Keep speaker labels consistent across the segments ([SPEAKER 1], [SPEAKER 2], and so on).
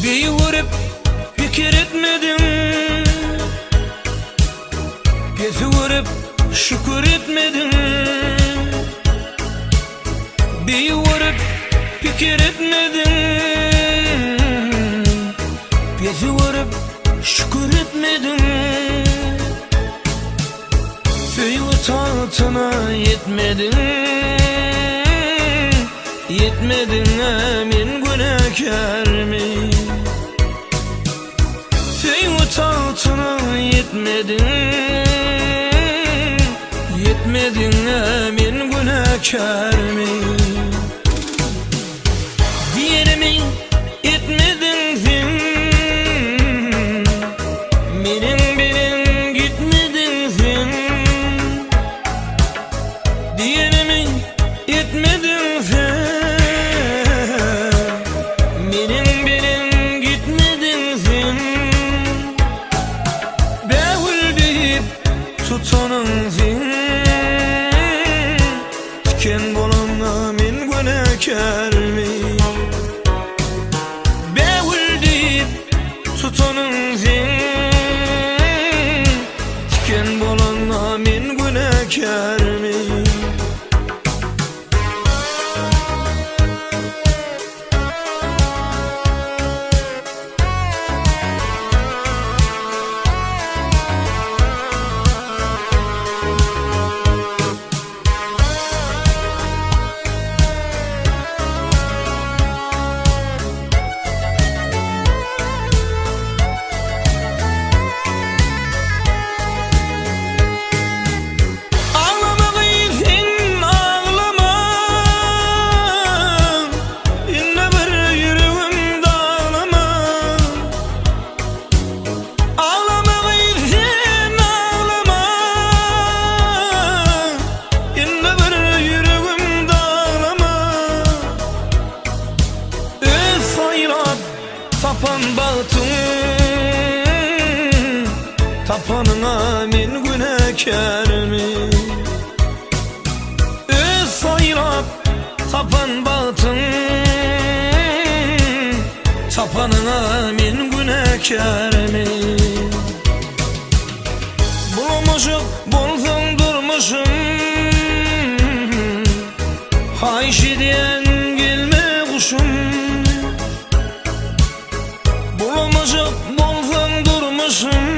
[SPEAKER 1] Bir vurup fikir etmedim, gezi vurup şükür etmedim. Bir vurup fikir etmedim, gezi vurup şükür etmedim. Suyu tahtına yetmedin, yetmedin emin günahkar mı? Suyu tahtına yetmedin, yetmedin emin günahkar mı? Diğerimi etmedin sen, benim benim gitmedin sen. Diğerimi etmedin sen, benim benim gitmedin sen. Beğul deyip tutanın sen, diken bolan amin günahkar mı? Beğul deyip tutanın sen, diken bolan amin günahkar mı? Tapan batın, tapanın amin günahkar mı? Öz sayrap tapan batın, tapanın amin günahkar mı? Bulmuşum, bulsam durmuşum, hayşi diyen gelme kuşum. Bulmuşum, bulsam durmuşum,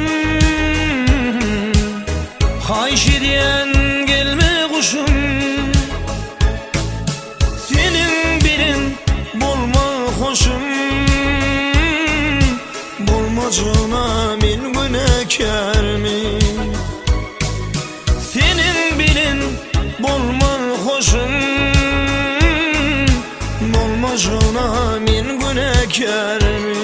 [SPEAKER 1] hayşi diyen gelme kuşum. Senin birin bulma hoşum, bulmacın amin günahkar mı? Senin birin bulma hoşum, bulmacın amin günahkar mı?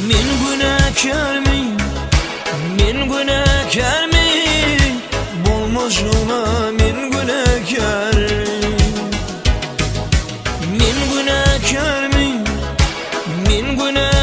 [SPEAKER 1] Min günahkar mı? Min günahkar mı? Bulmacına min günahkar mı? Min günahkar mı? Min günahkar